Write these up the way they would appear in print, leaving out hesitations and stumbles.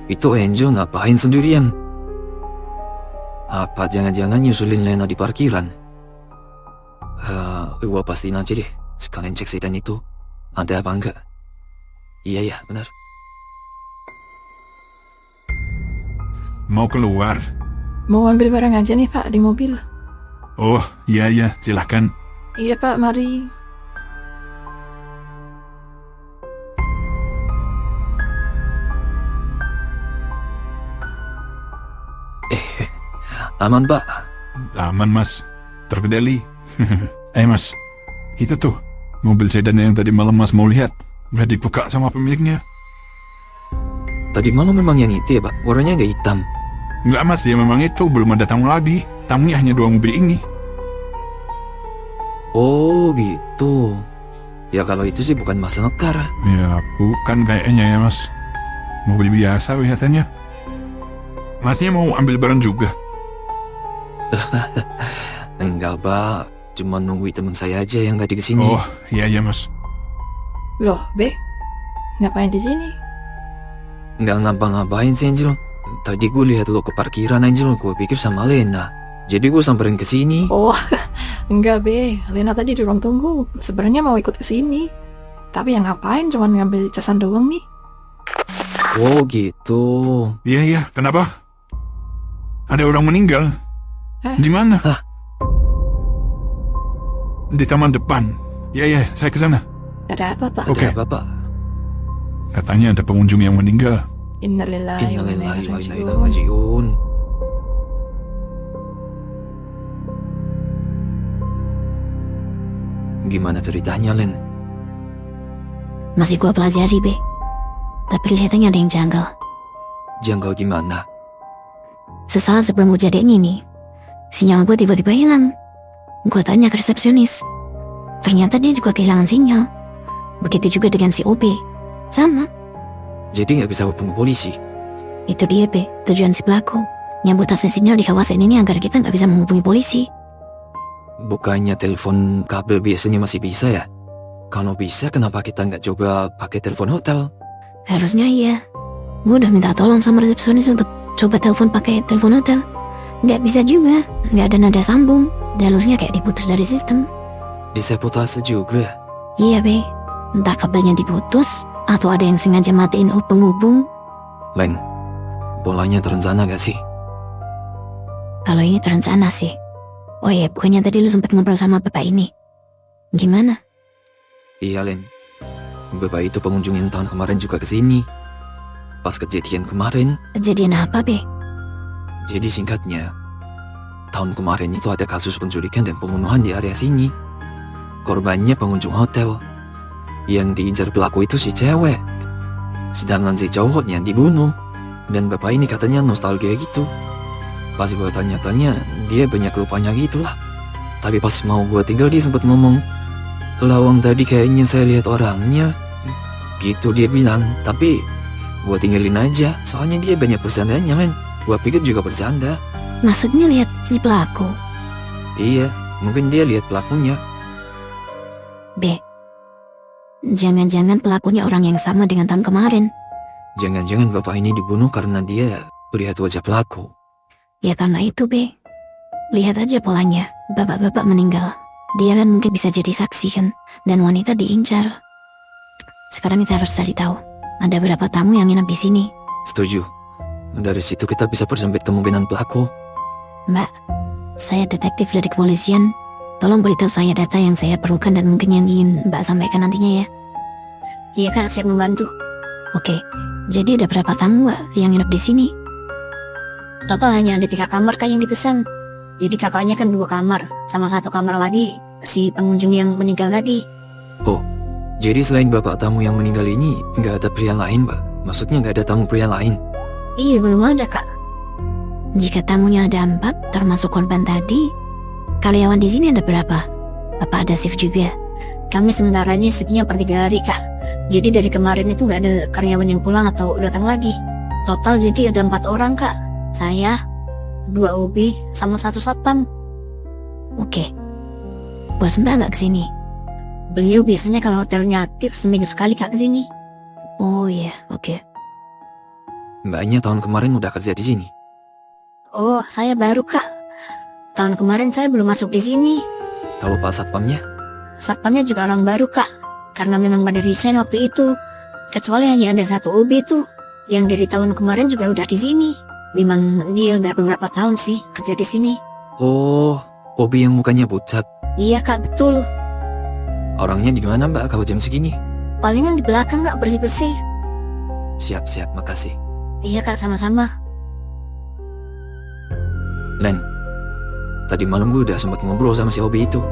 Itu Angel ngapain sendirian? Apa jangan-jangan nyusulin Lena di parkiran? Gua pastiin aja deh. Sekalian cek sedan itu ada apa enggak. Iya ya, benar. Mau keluar? Mau ambil barang aja nih Pak di mobil. Oh, iya, silahkan. Iya Pak, mari. Aman Pak. Aman mas, terkendali. Mas, itu tuh mobil sedan yang tadi malam mas mau lihat udah dibuka sama pemiliknya. Tadi malam memang yang itu ya Pak, warnanya nggak hitam. Enggak mas, ya memang itu, belum ada tamu lagi. Tamunya hanya 2 mobil ini. Oh gitu. Ya kalau itu sih bukan Mas Nekar. Ya bukan kayaknya ya mas, mobil biasa kelihatannya. Masnya mau ambil barang juga? Enggak Pak, cuma nunggu teman saya aja yang nggak di kesini. Oh iya mas. Loh, Be? Ngapain di sini? Nggak ngapa-ngapain sih Angel. Tadi gue lihat lo ke parkiran Angel, gue pikir sama Lena. Jadi gue samperin ke sini. Oh, enggak Be. Lena tadi di ruang tunggu. Sebenarnya mau ikut ke sini. Tapi yang ngapain cuman ngambil casan doang nih. Oh gitu. Iya, kenapa? Ada orang meninggal. Di mana? Di taman depan. Iya, saya ke sana. Ada apa Pak? Oke. Ada apa Pak? Katanya ada pengunjung yang meninggal. Innalillahi wa inna ilaihi raji'un. Rajiun. Gimana ceritanya Len? Masih gua pelajari, Be. Tapi kelihatannya ada yang janggal. Janggal gimana? Sesaat sebelum kejadian ini, sinyal gue tiba-tiba hilang. Gue tanya ke resepsionis. Ternyata dia juga kehilangan sinyal. Begitu juga dengan si OB. Sama. Jadi nggak bisa hubungi polisi? Itu dia, Be. Tujuan si pelaku. Nyambut hasil sinyal di kawasan ini agar kita nggak bisa menghubungi polisi. Bukannya telepon kabel biasanya masih bisa ya? Kalau bisa kenapa kita nggak coba pakai telepon hotel? Harusnya iya. Gue udah minta tolong sama resepsionis untuk coba telepon pakai telepon hotel. Nggak bisa juga. Nggak ada nada sambung. Jalurnya kayak diputus dari sistem. Disabotase juga? Iya, Be. Entah kabelnya diputus atau ada yang sengaja matiin penghubung. Len, polanya terencana gak sih? Kalau ini terencana sih. Oh iya, bukannya tadi lu sempat ngobrol sama bapak ini. Gimana? Iya Len, bapak itu pengunjung yang tahun kemarin juga kesini. Pas kejadian kemarin. Kejadian apa, Be? Jadi singkatnya, tahun kemarin itu ada kasus penculikan dan pembunuhan di area sini. Korbannya pengunjung hotel. Yang diincar pelaku itu si cewek. Sedangkan si cowok yang dibunuh. Dan bapak ini katanya nostalgia gitu. Pas gue tanya-tanya, dia banyak lupanya gitu lah. Tapi pas mau gue tinggal dia sempat ngomong, "Lawang tadi kayaknya saya lihat orangnya." Gitu dia bilang. Tapi gue tinggalin aja, soalnya dia banyak bersandanya men. Gue pikir juga bersanda. Maksudnya lihat si pelaku? Iya, mungkin dia lihat pelakunya. Be, jangan-jangan pelakunya orang yang sama dengan tahun kemarin. Jangan-jangan bapak ini dibunuh karena dia lihat wajah pelaku. Ya karena itu, Be. Lihat aja polanya. Bapak-bapak meninggal. Dia kan mungkin bisa jadi saksi kan. Dan wanita diincar. Sekarang kita harus cari tahu. Ada berapa tamu yang nginep di sini. Setuju. Dari situ kita bisa persempit kemungkinan pelaku. Mbak, saya detektif dari kepolisian. Tolong beritahu saya data yang saya perlukan dan mungkin yang ingin Mbak sampaikan nantinya ya. Iya Kak, siap membantu. Oke, jadi ada berapa tamu Mbak yang nginep di sini? Total hanya ada 3 kamar Kak yang dipesan. Jadi kakaknya kan 2 kamar, sama 1 kamar lagi si pengunjung yang meninggal tadi. Oh, jadi selain bapak tamu yang meninggal ini, nggak ada pria lain, Mbak? Maksudnya nggak ada tamu pria lain? Iya, belum ada Kak. Jika tamunya ada 4, termasuk korban tadi, karyawan di sini ada berapa? Apa ada shift juga? Kami sementara ini shiftnya per 3 hari Kak. Jadi dari kemarin itu nggak ada karyawan yang pulang atau datang lagi. Total jadi ada 4 orang Kak. Saya, 2 OB, sama 1 satpam. Oke. Bos Mbak nggak kesini? Beliau biasanya kalau hotelnya aktif seminggu sekali Kak kesini. Oh iya, oke. Mbaknya tahun kemarin udah kerja di sini. Oh, saya baru kak. Tahun kemarin saya belum masuk di sini. Kalau Pak Satpamnya? Satpamnya juga orang baru kak. Karena memang pada resign waktu itu. Kecuali hanya ada satu OB tuh. Yang dari tahun kemarin juga udah di sini. Memang dia udah beberapa tahun sih kerja di sini. Oh, Obi yang mukanya pucat. Iya kak, betul. Orangnya di mana Mbak kalau jam segini? Palingan di belakang kak, bersih-bersih. Siap-siap, makasih. Iya kak, sama-sama. Len, tadi malam gue udah sempat ngobrol sama si Obi itu.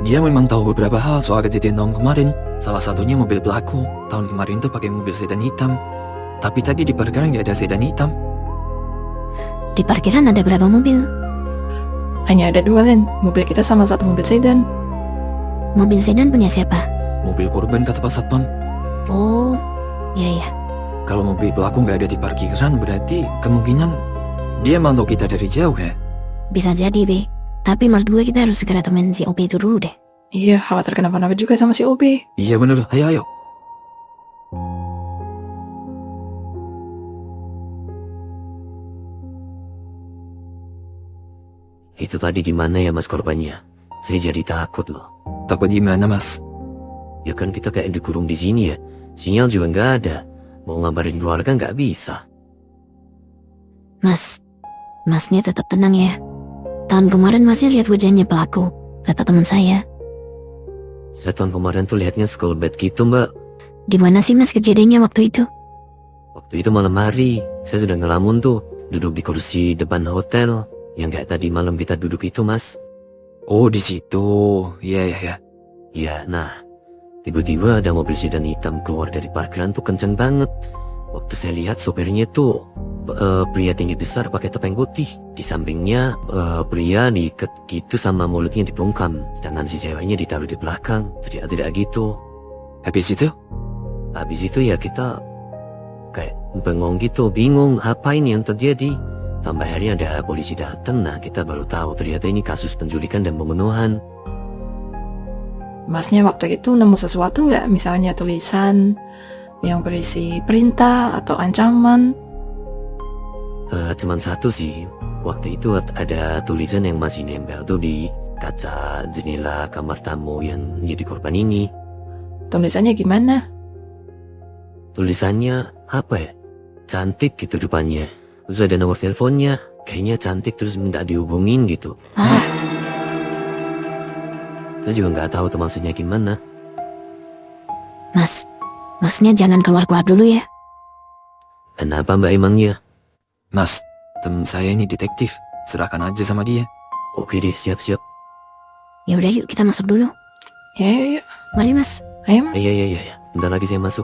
Dia memang tahu beberapa hal soal kejadian tahun kemarin. Salah satunya mobil pelaku. Tahun kemarin tuh pakai mobil sedan hitam. Tapi tadi di parkiran nggak ada sedan hitam. Di parkiran ada berapa mobil? Hanya ada 2, Len. Mobil kita sama satu mobil sedan. Mobil sedan punya siapa? Mobil korban kata Pak Satpam. Oh, iya ya. Kalau mobil pelaku nggak ada di parkiran berarti kemungkinan dia mantau kita dari jauh ya. Bisa jadi, Be. Tapi menurut gue kita harus segera temuin si OB itu dulu deh. Iya, khawatir kenapa-napa juga sama si OB. Iya bener, ayo. Itu tadi gimana ya mas korbannya? Saya jadi takut loh. Takut gimana Mas? Ya kan kita kayak dikurung di sini ya. Sinyal juga nggak ada. Mau ngabarin keluarga nggak bisa. Masnya tetap tenang ya. Tahun kemarin masnya lihat wajahnya pelaku, kata teman saya. Saya tahun kemarin tuh lihatnya school bed gitu mbak. Gimana sih mas kejadiannya waktu itu? Waktu itu malam hari, saya sudah ngelamun tuh. Duduk di kursi depan hotel. Yang kayak tadi malam kita duduk itu mas. Oh di situ, iya. Ya, nah. Tiba-tiba ada mobil sedan hitam keluar dari parkiran tuh kenceng banget. Waktu saya lihat sopirnya tuh pria tinggi besar pakai topeng putih. Di sampingnya pria diikat gitu sama mulutnya dibungkam. Sedangkan si ceweknya ditaruh di belakang. Tidak gitu. Habis itu? Habis itu ya kita kayak bengong gitu, bingung apa ini yang terjadi. Sampai akhirnya ada polisi datang. Nah kita baru tahu ternyata ini kasus penculikan dan pembunuhan. Masnya waktu itu nemu sesuatu nggak? Misalnya tulisan yang berisi perintah atau ancaman? Cuman satu sih. Waktu itu ada tulisan yang masih nempel tuh di kaca jendela kamar tamu yang jadi korban ini. Tulisannya gimana? Tulisannya apa ya? Cantik gitu depannya. Terus ada nomor teleponnya. Kayaknya cantik terus minta dihubungin gitu. Ah, Saya juga nggak tahu tuh maksudnya gimana. masnya jangan keluar-keluar dulu ya. Kenapa mbak emangnya? Mas, temen saya ini detektif. Serahkan aja sama dia. Oke deh, siap-siap. Ya udah yuk kita masuk dulu. Ya. Mari mas. Ayo mas. Iya. Bentar lagi saya masuk.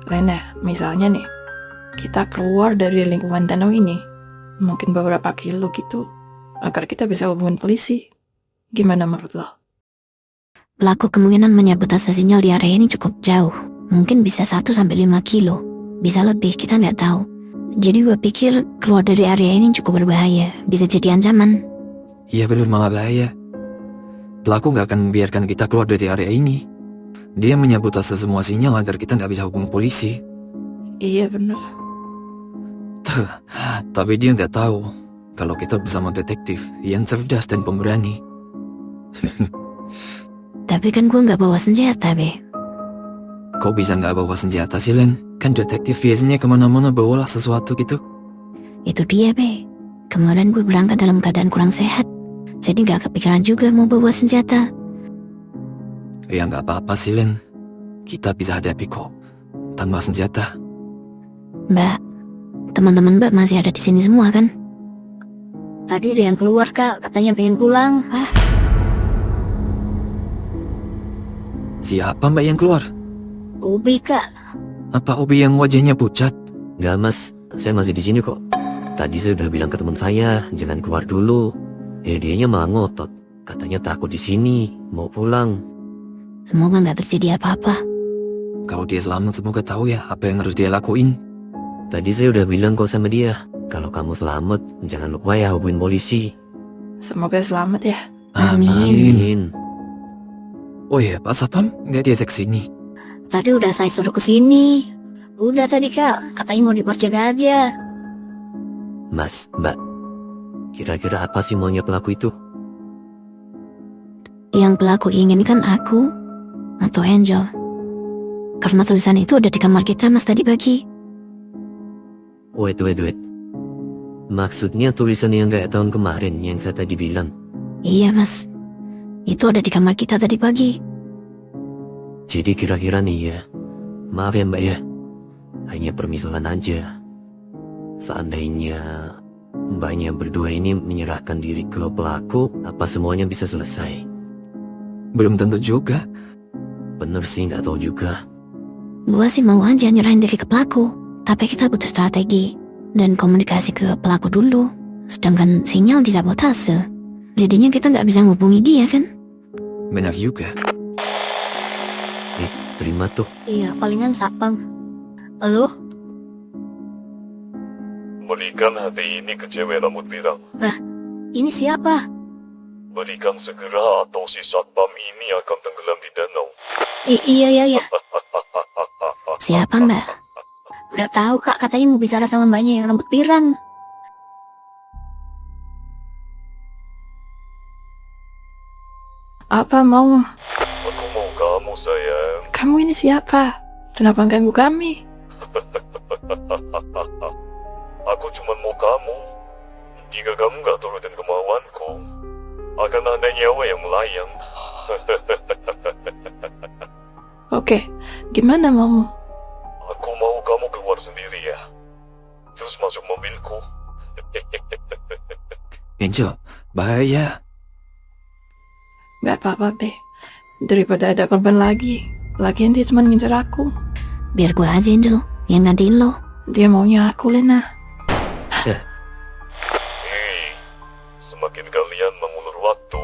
Lena, misalnya nih, kita keluar dari lingkungan danau ini, mungkin beberapa kilo gitu, agar kita bisa hubungin polisi. Gimana menurut lo? Pelaku kemungkinan menyabotase sinyal di area ini cukup jauh. Mungkin bisa 1-5 kilo. Bisa lebih, kita nggak tahu. Jadi gue pikir keluar dari area ini cukup berbahaya. Bisa jadi ancaman. Iya bener, malah bahaya. Pelaku nggak akan membiarkan kita keluar dari area ini. Dia menyabotase semua sinyal agar kita nggak bisa hubungi polisi. Iya bener. Tapi dia nggak tahu kalau kita bersama detektif yang cerdas dan pemberani. Tapi kan gue nggak bawa senjata, Be. Kok bisa nggak bawa senjata sih, Len? Kan detektif biasanya kemana-mana bawalah sesuatu gitu. Itu dia, Be. Kemarin gue berangkat dalam keadaan kurang sehat. Jadi nggak kepikiran juga mau bawa senjata. Ya nggak apa-apa sih, Len. Kita bisa hadapi kok tanpa senjata. Mbak, teman-teman Mbak masih ada di sini semua kan? Tadi ada yang keluar kak, katanya pengen pulang. Siapa mbak yang keluar? Ubi kak. Apa Obi yang wajahnya pucat? Nggak mas, saya masih di sini kok. Tadi saya udah bilang ke teman saya jangan keluar dulu. Dianya malah ngotot. Katanya takut di sini, mau pulang. Semoga nggak terjadi apa-apa. Kalau dia selamat semoga tahu ya apa yang harus dia lakuin. Tadi saya udah bilang kok sama dia, kalau kamu selamat, jangan lupa ya hubungin polisi. Semoga selamat ya. Amin. Amin. Oh iya, Pak Satpam, nggak diajak sini. Tadi udah saya suruh ke sini. Udah tadi kak, katanya mau diperjaga aja. Mas, Mbak, kira-kira apa sih maunya pelaku itu? Yang pelaku inginkan aku atau Angel. Karena tulisan itu udah di kamar kita mas tadi pagi. Wait. Maksudnya tulisan yang kayak tahun kemarin yang saya tadi bilang. Iya mas, itu ada di kamar kita tadi pagi. Jadi kira-kira nih ya, maaf ya Mbak ya, hanya permisalan aja. Seandainya Mbaknya berdua ini menyerahkan diri ke pelaku, apa semuanya bisa selesai? Belum tentu juga. Bener sih, nggak tahu juga. Gua sih mau aja nyerahin diri ke pelaku, tapi kita butuh strategi dan komunikasi ke pelaku dulu. Sedangkan sinyal disabotase, jadinya kita nggak bisa ngubungi dia kan? Banyak juga. Terima tuh. Iya, palingan satpam. Halo? Berikan hati ini ke cewek rambut pirang. Ini siapa? Berikan segera atau si satpam ini akan tenggelam di danau. Iya. Siapa mbak? Gak tahu kak, katanya mau bicara sama mbaknya yang rambut pirang. Apa mau? Aku mau kamu sayang. Kamu ini siapa? Kenapa ganggu kami? Aku cuma mau kamu. Jika kamu gak turutin kemauanku, akan ada nyawa yang melayang. Oke, gimana mau? Aku mau kamu keluar sendiri ya. Terus masuk mobilku. Angel, bahaya. Gak apa-apa, Be. Daripada ada korban lagi. Lagian dia cuma ngincer aku. Biar gua aja Angel yang gantiin lo. Dia maunya aku, Lena. Hei, semakin kalian mengulur waktu,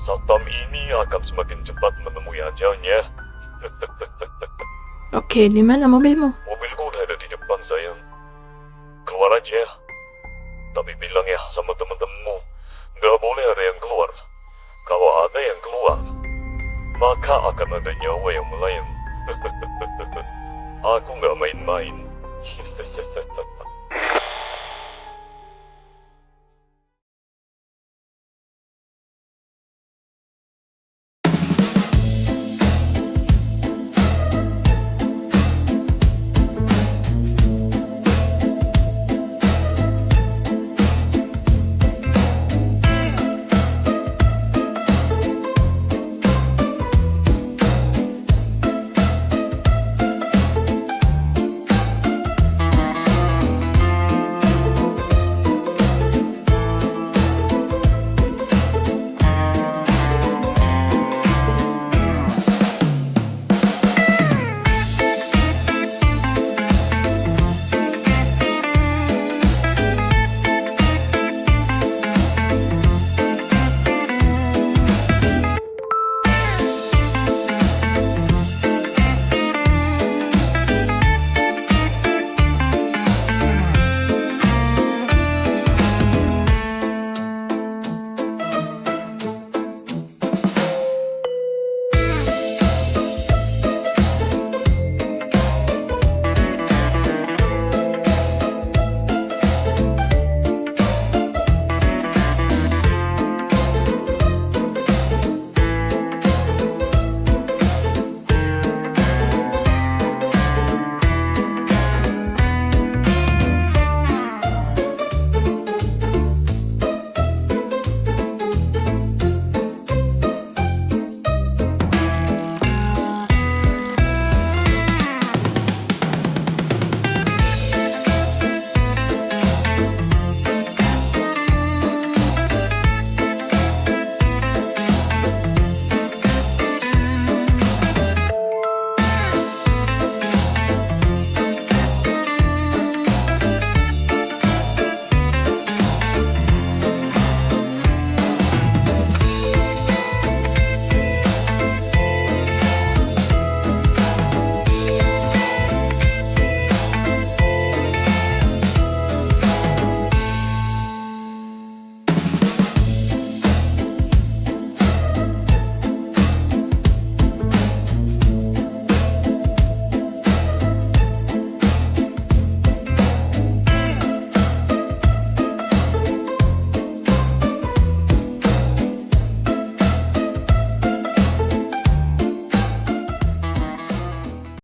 satpam ini akan semakin cepat menemui ajalnya. Oke, di mana mobilmu? Mobilku udah ada di depan sayang. Keluar aja. Tapi bilang ya sama temen-temenmu, gak boleh ada yang keluar. Kalau ada yang keluar, maka akan ada nyawa yang melayang. Aku gak main-main.